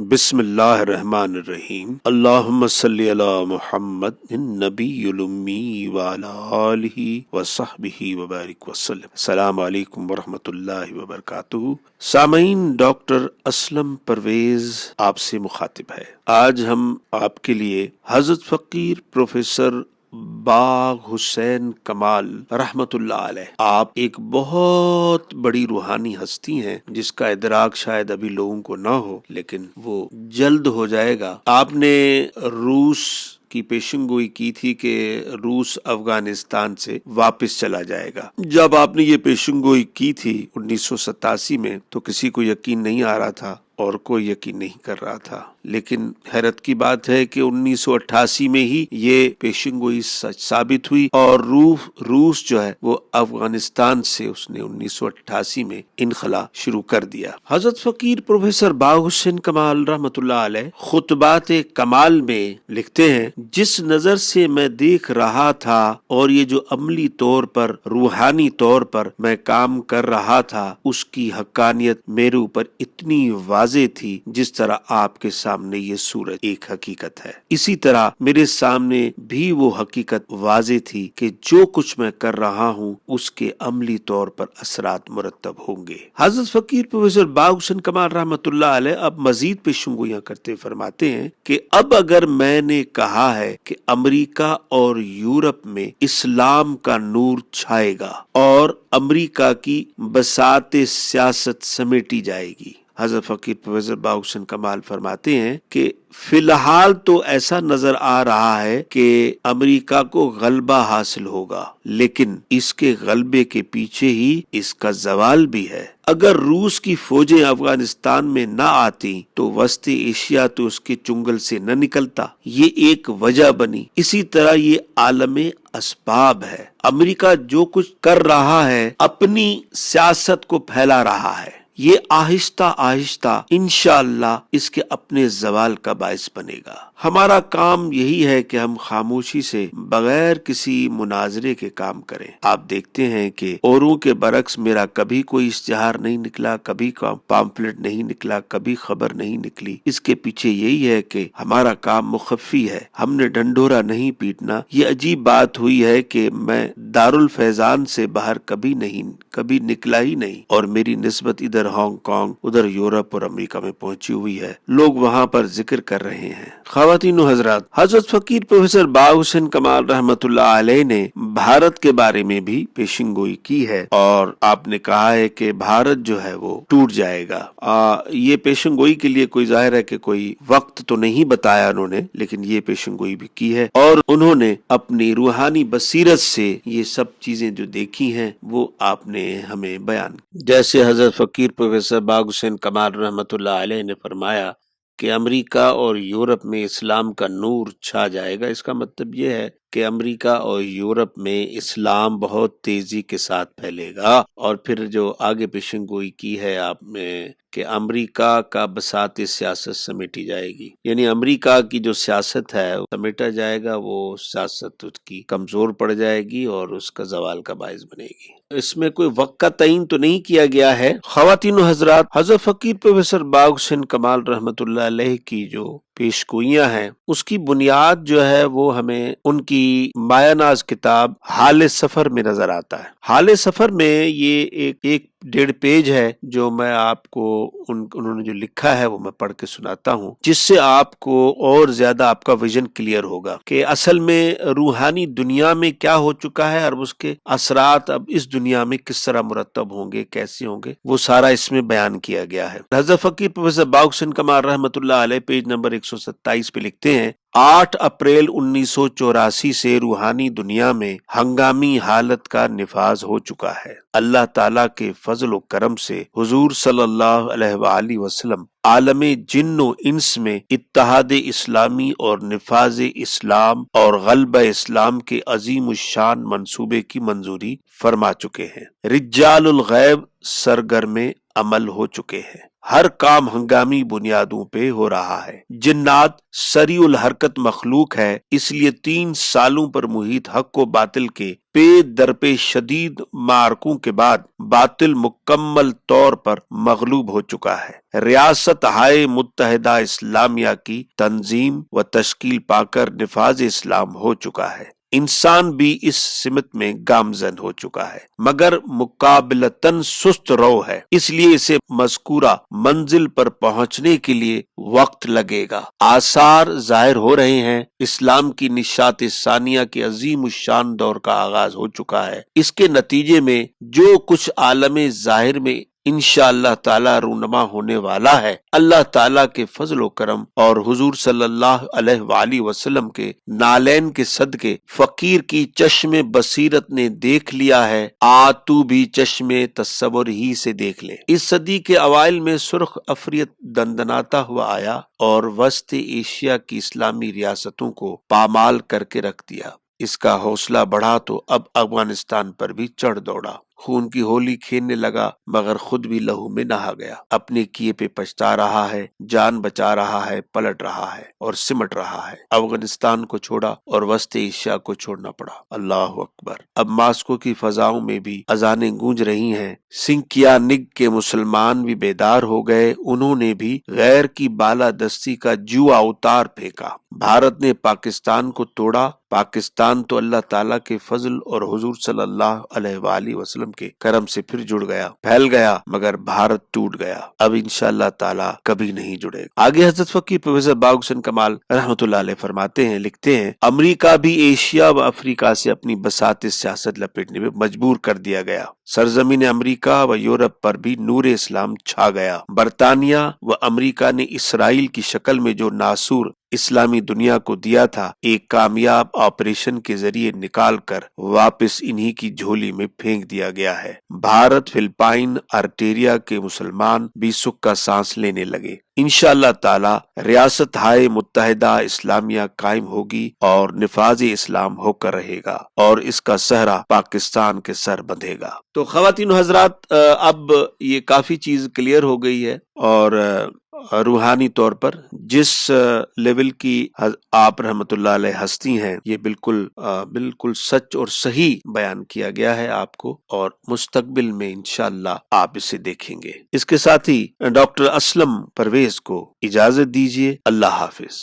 बिस्मिल्लाहिर्रहमानिर्रहीम। अल्लाहुम्मा सल्ली अला मुहम्मद नबीयुल उम्मी व अला आलिहि व सहबिहि व बारिक वसल्लम। अस्सलामु अलैकुम व रहमतुल्लाहि व बरकातुहू। सामईन, डॉक्टर असलम परवेज आपसे मुखातिब है। आज हम आपके लिए हजरत फकीर प्रोफेसर बाग हुसैन कमाल रहमतुल्लाह अलैह, आप एक बहुत बड़ी रूहानी हस्ती हैं जिसका इदराक शायद अभी लोगों को ना हो, लेकिन वो जल्द हो जाएगा। आपने रूस की पेशेंगोई की थी कि रूस अफगानिस्तान से वापस चला जाएगा। जब आपने ये पेशेंगोई की थी 1987 में तो किसी को यकीन नहीं आ रहा था और कोई यकीन नहीं कर रहा था, लेकिन हैरत की बात है कि 1988 में ही ये पेशेंगोई सच साबित हुई और रूस जो है वो अफगानिस्तान से उसने 1988 में इनखला शुरू कर दिया। हजरत फकीर प्रोफेसर बाग हुसैन कमाल रहमतुल्लाह अलैह खुतबात कमाल में लिखते हैं, जिस नजर से मैं देख रहा था और ये जो अमली तौर पर रूहानी तौर पर मैं काम कर रहा था उसकी हक्कानियत मेरे ऊपर इतनी वाज़े थी जिस तरह आपके सामने ये सूरज एक हकीकत है। इसी तरह मेरे सामने भी वो हकीकत वाज़े थी कि जो कुछ मैं कर रहा हूँ उसके अमली तौर पर असरात मुरतब होंगे। हजरत फकीर प्रोफेसर बाग हुसैन कमाल रहमतुल्लाह अलैह अब मजीद पेशंगोइयां करते फरमाते हैं कि अब अगर मैंने कहा है कि अमेरिका और यूरोप में इस्लाम का नूर छाएगा और अमेरिका की बसाते सियासत समेटी जाएगी। हजरत फकीर प्रोफेसर बाग हुसैन कमाल फरमाते हैं कि फिलहाल तो ऐसा नजर आ रहा है कि अमेरिका को गलबा हासिल होगा, लेकिन इसके गलबे के पीछे ही इसका जवाल भी है। अगर रूस की फौजें अफगानिस्तान में न आती तो वस्ती एशिया तो उसके चुंगल से न निकलता, ये एक वजह बनी। इसी तरह ये आलमे असबाब है। अमेरिका जो कुछ कर रहा है अपनी सियासत को फैला रहा है, ये आहिस्ता आहिस्ता इंशाअल्लाह इसके अपने जवाल का बाइस बनेगा। हमारा काम यही है कि हम खामोशी से बगैर किसी मुनाजरे के काम करें। आप देखते हैं कि औरों के बरक्स मेरा कभी कोई इश्तिहार नहीं निकला, कभी पाम्पलेट नहीं निकला, कभी खबर नहीं निकली। इसके पीछे यही है कि हमारा काम मुखफ़ी है, हमने ढंढोरा नहीं पीटना। ये अजीब बात हुई है कि मैं दारुल फैजान से बाहर कभी निकला ही नहीं और मेरी निस्बत इधर हांगकांग, उधर यूरोप और अमेरिका में पहुंची हुई है। लोग वहां पर जिक्र कर रहे हैं। ख़वातीनो हज़रात, हजरत फकीर प्रोफेसर बाग हुसैन कमाल रहमतुल्लाह अलैह ने भारत के बारे में भी पेशिंगोई की है और आपने कहा है कि भारत जो है वो टूट जाएगा। ये पेशिंगोई के लिए कोई जाहिर है कि कोई वक्त तो नहीं बताया उन्होंने, लेकिन ये पेशिंगोई भी की है और उन्होंने अपनी रूहानी बसीरत से ये सब चीजें जो देखी हैं वो आपने हमें बयान। जैसे हजरत फकीर प्रोफेसर बाग हुसैन कमाल रहमतुल्लाह अलैह ने फरमाया कि अमेरिका और यूरोप में इस्लाम का नूर छा जाएगा, इसका मतलब ये है कि अमेरिका और यूरोप में इस्लाम बहुत तेजी के साथ फैलेगा। और फिर जो आगे पेशंगोई की है आपने कि अमेरिका का बसाते सियासत समेटी जाएगी, यानी अमेरिका की जो सियासत है समेटा जाएगा, वो सियासत उसकी कमजोर पड़ जाएगी और उसका जवाल का बाइस बनेगी। इसमें कोई वक्त का तयन तो नहीं किया गया है। ख़वातीनो हज़रात, हज़रत फकीर प्रोफेसर बाग हुसैन कमाल रहमतुल्लाह अलैह की जो पेशगोइयां हैं उसकी बुनियाद जो है वो हमें उनकी मायानाज किताब हाले सफर में नजर आता है। हाले सफर में ये एक 1.5 पेज है जो मैं आपको उन्होंने जो लिखा है वो मैं पढ़ के सुनाता हूँ, जिससे आपको और ज्यादा आपका विजन क्लियर होगा कि असल में रूहानी दुनिया में क्या हो चुका है और उसके असरात अब इस दुनिया में किस तरह मुरतब होंगे, कैसे होंगे, वो सारा इसमें बयान किया गया है। हज़रत फकीर प्रोफेसर बाग हुसैन कमाल रहमतुल्लाह अलैह पेज नंबर 127 पे लिखते हैं, 8 अप्रैल 1984 से रूहानी दुनिया में हंगामी हालत का निफाज हो चुका है। अल्लाह ताला के फजल व करम से हुजूर सल्लल्लाहु अलैहि वसल्लम आलमे जिन्नो इंस में इत्तेहाद इस्लामी और निफाज इस्लाम और गलबा इस्लाम के अजीम शान मंसूबे की मंजूरी फरमा चुके हैं। रिजालुल गैब सरगर्मे अमल हो चुके हैं। ہر کام ہنگامی بنیادوں پہ ہو رہا ہے۔ جنات سریع الحرکت مخلوق ہے، اس لیے 3 سالوں پر محیط حق و باطل کے پے در پے شدید معرکوں کے بعد باطل مکمل طور پر مغلوب ہو چکا ہے۔ ریاست ہائے متحدہ اسلامیہ کی تنظیم و تشکیل پا کر نفاذ اسلام ہو چکا ہے۔ انسان بھی اس سمت میں گامزن ہو چکا ہے، مگر مقابلتاً سست رو ہے، اس لیے اسے مذکورہ منزل پر پہنچنے کے لیے وقت لگے گا۔ آثار ظاہر ہو رہے ہیں، اسلام کی نشاط ثانیہ کے عظیم الشان دور کا آغاز ہو چکا ہے۔ اس کے نتیجے میں جو کچھ عالم ظاہر میں انشاءاللہ تعالی رونما ہونے والا ہے، اللہ تعالیٰ کے فضل و کرم اور حضور صلی اللہ علیہ وآلہ وسلم کے نالین کے صدقے فقیر کی چشم بصیرت نے دیکھ لیا ہے، تو بھی چشم تصور ہی سے دیکھ لے۔ اس صدی کے اوائل میں سرخ افریت دندناتا ہوا آیا اور وسط ایشیا کی اسلامی ریاستوں کو پامال کر کے رکھ دیا۔ اس کا حوصلہ بڑھا تو اب افغانستان پر بھی چڑھ دوڑا، خون کی ہولی کھیلنے لگا، مگر خود بھی لہو میں نہا گیا۔ اپنے کیے پہ پچھتا رہا ہے، جان بچا رہا ہے، پلٹ رہا ہے اور سمٹ رہا ہے۔ افغانستان کو چھوڑا اور وسط ایشیا کو چھوڑنا پڑا۔ اللہ اکبر۔ اب ماسکو کی فضاؤں میں بھی اذانیں گونج رہی ہیں۔ سنکیانگ کے مسلمان بھی بیدار ہو گئے، انہوں نے بھی غیر کی بالادستی کا جوا اتار پھینکا۔ بھارت نے پاکستان کو توڑا، پاکستان تو اللہ تعالیٰ کے فضل اور حضور صلی اللہ علیہ وآلہ وسلم کے کرم سے پھر جڑ گیا، پھیل گیا، مگر بھارت ٹوٹ گیا، اب انشاءاللہ تعالیٰ کبھی نہیں جڑے گا۔ آگے حضرت فقیر پروفیسر باغ حسین کمال رحمۃ اللہ علیہ فرماتے ہیں، لکھتے ہیں، امریکہ بھی ایشیا و افریقہ سے اپنی بساط سیاست لپیٹنے میں مجبور کر دیا گیا۔ سرزمین امریکہ و یورپ پر بھی نور اسلام چھا گیا۔ برطانیہ و امریکہ نے اسرائیل کی شکل میں جو ناسور اسلامی دنیا کو دیا تھا، ایک کامیاب آپریشن کے ذریعے نکال کر واپس انہی کی جھولی میں پھینک دیا گیا ہے۔ بھارت، فلپائن، ارٹیریا کے مسلمان بھی سکھ کا سانس لینے لگے۔ انشاءاللہ تعالی ریاست ہائے متحدہ اسلامیہ قائم ہوگی اور نفاذ اسلام ہو کر رہے گا اور اس کا سہرا پاکستان کے سر بندھے گا۔ تو خواتین و حضرات، اب یہ کافی چیز کلیئر ہو گئی ہے، اور روحانی طور پر جس لیول کی آپ رحمت اللہ علیہ ہستی ہیں، یہ بالکل سچ اور صحیح بیان کیا گیا ہے آپ کو، اور مستقبل میں انشاءاللہ آپ اسے دیکھیں گے۔ اس کے ساتھ ہی ڈاکٹر اسلم پرویز کو اجازت دیجیے۔ اللہ حافظ۔